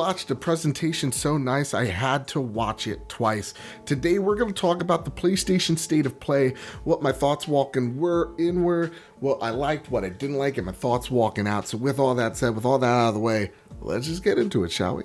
watched a presentation so nice I had to watch it twice. Today we're going to talk about the PlayStation State of Play, what my thoughts walking were, what I liked, what I didn't like, and my thoughts walking out. So with all that said, with all that out of the way, let's just get into it, shall we?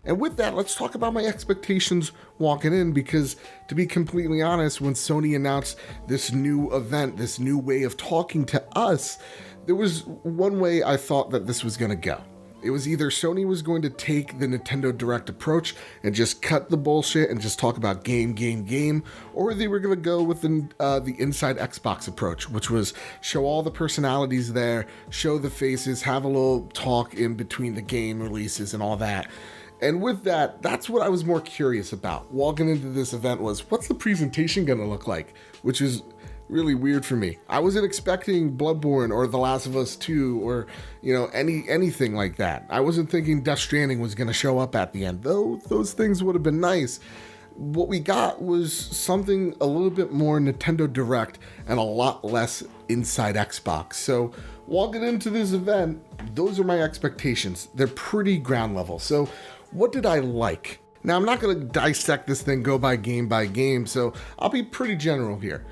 And with that, let's talk about my expectations walking in, because to be completely honest, when Sony announced this new event, this new way of talking to us, there was one way I thought that this was going to go. It was either Sony was going to take the Nintendo Direct approach and just cut the bullshit and just talk about game, or they were going to go with the Inside Xbox approach, which was show all the personalities there, show the faces, have a little talk in between the game releases and all that. And with that, that's what I was more curious about walking into this event was, what's the presentation going to look like? Which is really weird for me. I wasn't expecting Bloodborne or The Last of Us 2 or, anything like that. I wasn't thinking Death Stranding was going to show up at the end, though those things would have been nice. What we got was something a little bit more Nintendo Direct and a lot less Inside Xbox. So walking into this event, those are my expectations. They're pretty ground level. So what did I like? Now, I'm not going to dissect this thing go by game, so I'll be pretty general here.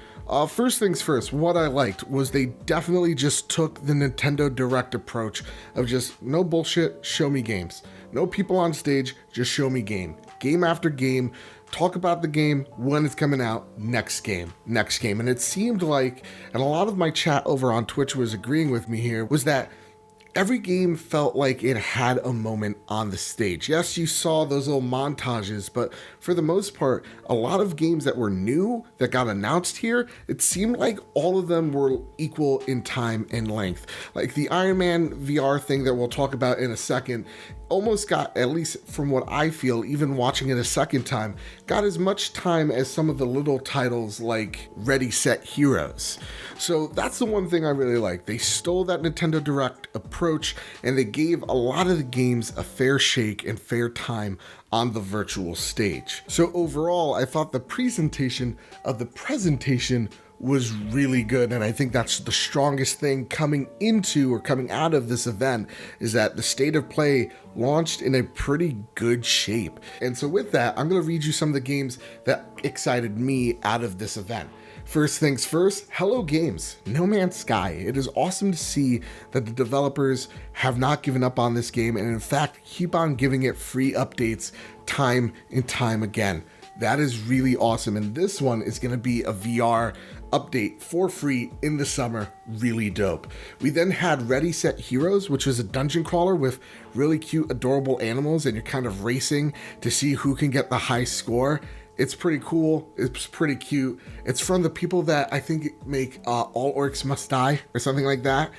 First things first, what I liked was they definitely just took the Nintendo Direct approach of just no bullshit, show me games. No people on stage, just show me game. Game after game, talk about the game, when it's coming out, next game. And it seemed like, and a lot of my chat over on Twitch was agreeing with me here, was that every game felt like it had a moment on the stage. Yes, you saw those little montages, but for the most part, a lot of games that were new that got announced here, it seemed like all of them were equal in time and length. Like the Iron Man VR thing that we'll talk about in a second, almost got, at least from what I feel, even watching it a second time, got as much time as some of the little titles like Ready, Set, Heroes. So that's the one thing I really like. They stole that Nintendo Direct approach and they gave a lot of the games a fair shake and fair time on the virtual stage. So overall, I thought the presentation of the presentation was really good, and I think that's the strongest thing coming out of this event, is that the State of Play launched in a pretty good shape. And so with that, I'm going to read you some of the games that excited me out of this event. First things first, Hello Games, No Man's Sky. It is awesome to see that the developers have not given up on this game and in fact keep on giving it free updates time and time again. That is really awesome, and this one is going to be a VR update for free in the summer. Really dope. We then had Ready, Set, Heroes, which was a dungeon crawler with really cute, adorable animals, and you're kind of racing to see who can get the high score. It's pretty cool. It's pretty cute. It's from the people that I think make All Orcs Must Die or something like that.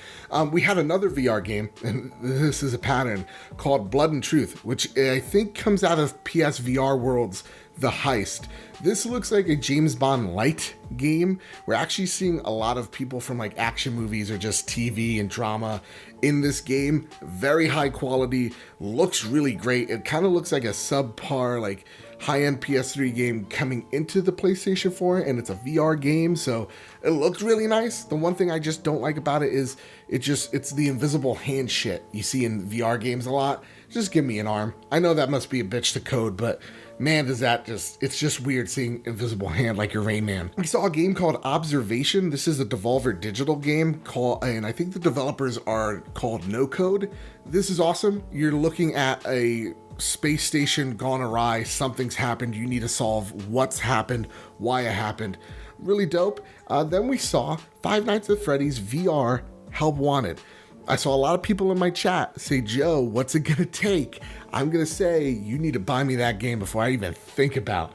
We had another VR game, and this is a pattern, called Blood and Truth, which I think comes out of PSVR World's The Heist. This looks like a James Bond light game. We're actually seeing a lot of people from like action movies or just TV and drama in this game. Very high quality, looks really great. It kind of looks like a subpar, like high-end PS3 game coming into the PlayStation 4, and it's a VR game, so it looked really nice. The one thing I just don't like about it is it's the invisible hand shit you see in VR games a lot. Just give me an arm. I know that must be a bitch to code, but man, it's just weird seeing invisible hand like your Rain Man. We saw a game called Observation. This is a Devolver Digital game and I think the developers are called No Code. This is awesome. You're looking at a space station gone awry, something's happened, you need to solve what's happened, why it happened. Really dope. Then we saw Five Nights at Freddy's VR Help Wanted. I saw a lot of people in my chat say, Joe, what's it gonna take? I'm gonna say, you need to buy me that game before I even think about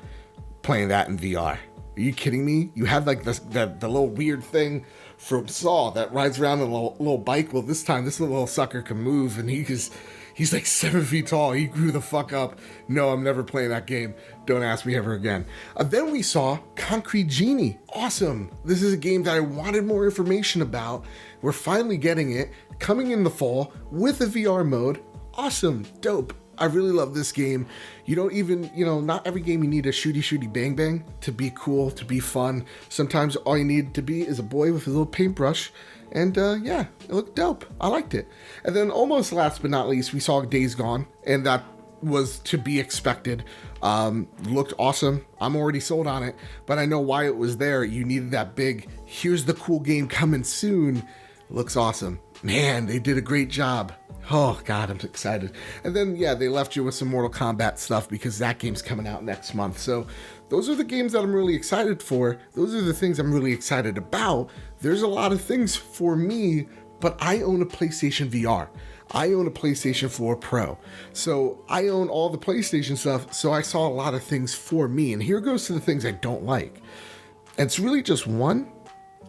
playing that in VR. Are you kidding me? You have like the little weird thing from Saw that rides around on a little bike. Well, this time, this little sucker can move, and he's like 7 feet tall. He grew the fuck up. No, I'm never playing that game. Don't ask me ever again. Then we saw Concrete Genie. Awesome. This is a game that I wanted more information about. We're finally getting it, coming in the fall with a VR mode. Awesome. Dope. I really love this game. You don't even, not every game you need a shooty bang bang to be cool, to be fun. Sometimes all you need to be is a boy with a little paintbrush. And yeah, it looked dope. I liked it. And then almost last but not least, we saw Days Gone, and that was to be expected. Looked awesome. I'm already sold on it, but I know why it was there. You needed that big, here's the cool game coming soon. Looks awesome. Man, they did a great job. Oh God, I'm excited. And then yeah, they left you with some Mortal Kombat stuff because that game's coming out next month. So those are the games that I'm really excited for. Those are the things I'm really excited about. There's a lot of things for me, but I own a PlayStation VR. I own a PlayStation 4 Pro. So I own all the PlayStation stuff, so I saw a lot of things for me. And here goes to the things I don't like. And it's really just one,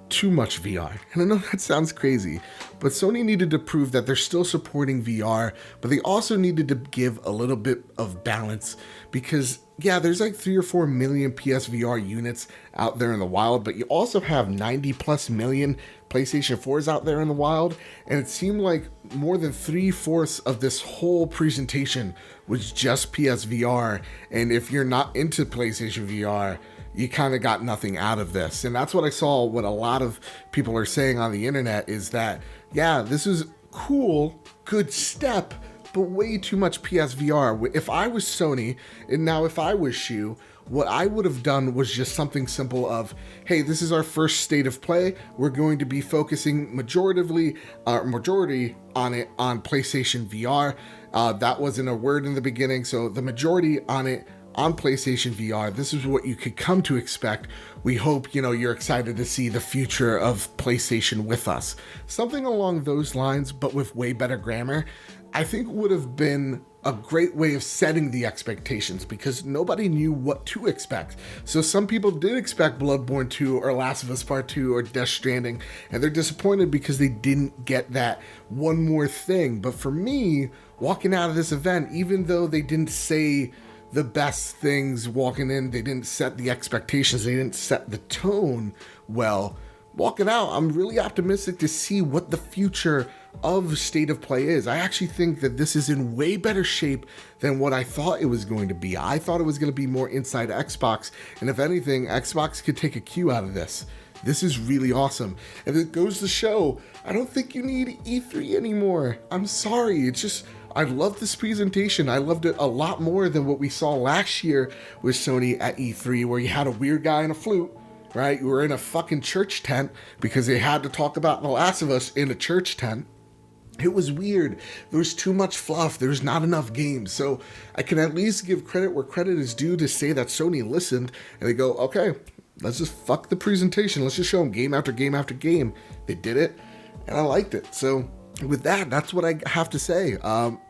too much VR. And I know that sounds crazy, but Sony needed to prove that they're still supporting VR, but they also needed to give a little bit of balance because yeah, there's like 3 or 4 million PSVR units out there in the wild, but you also have 90 plus million PlayStation 4s out there in the wild. And it seemed like more than 3/4 of this whole presentation was just PSVR. And if you're not into PlayStation VR, you kind of got nothing out of this. And that's what I saw. What a lot of people are saying on the internet is that, yeah, this is cool, good step, but way too much PSVR. If I was Sony, and now if I was Shu, what I would have done was just something simple of, hey, this is our first state of play. We're going to be focusing majority on it on PlayStation VR. That wasn't a word in the beginning, so the majority on it on PlayStation VR. This is what you could come to expect. We hope, you're excited to see the future of PlayStation with us. Something along those lines, but with way better grammar, I think would have been a great way of setting the expectations because nobody knew what to expect. So some people did expect Bloodborne 2 or Last of Us Part 2 or Death Stranding, and they're disappointed because they didn't get that one more thing. But for me, walking out of this event, even though they didn't say the best things walking in, they didn't set the expectations, they didn't set the tone well, walking out, I'm really optimistic to see what the future of State of Play is. I actually think that this is in way better shape than what I thought it was going to be. I thought it was going to be more inside Xbox, and if anything, Xbox could take a cue out of this. This is really awesome. And it goes to show, I don't think you need E3 anymore. I'm sorry, it's just, I love this presentation. I loved it a lot more than what we saw last year with Sony at E3, where you had a weird guy in a flute, right? You were in a fucking church tent because they had to talk about The Last of Us in a church tent. It was weird. There was too much fluff. There's not enough games. So I can at least give credit where credit is due to say that Sony listened and they go, okay, let's just fuck the presentation. Let's just show them game after game after game. They did it and I liked it. So with that, that's what I have to say.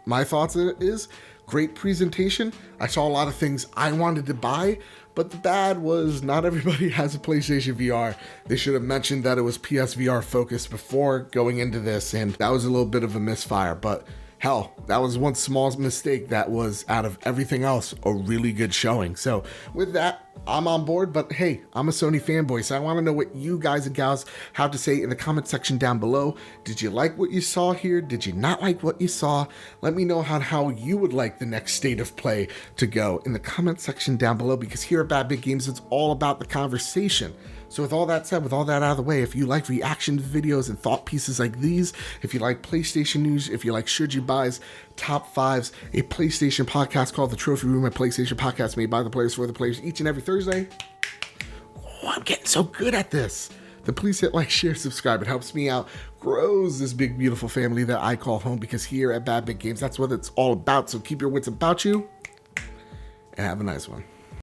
My thoughts on it is great presentation. I saw a lot of things I wanted to buy, but the bad was not everybody has a PlayStation VR. They should have mentioned that it was PSVR focused before going into this, and that was a little bit of a misfire. But hell, that was one small mistake that was, out of everything else, a really good showing. So with that, I'm on board, but hey, I'm a Sony fanboy, so I want to know what you guys and gals have to say in the comment section down below. Did you like what you saw here? Did you not like what you saw? Let me know how you would like the next State of Play to go in the comment section down below, because here at Bad Big Games, it's all about the conversation. So with all that said, with all that out of the way, if you like reaction videos and thought pieces like these, if you like PlayStation news, if you like Should You Buy's Top 5s, a PlayStation podcast called The Trophy Room, a PlayStation podcast made by the players for the players each and every Thursday. Oh, I'm getting so good at this. Then please hit like, share, subscribe. It helps me out, grows this big, beautiful family that I call home, because here at Bad Big Games, that's what it's all about. So keep your wits about you and have a nice one.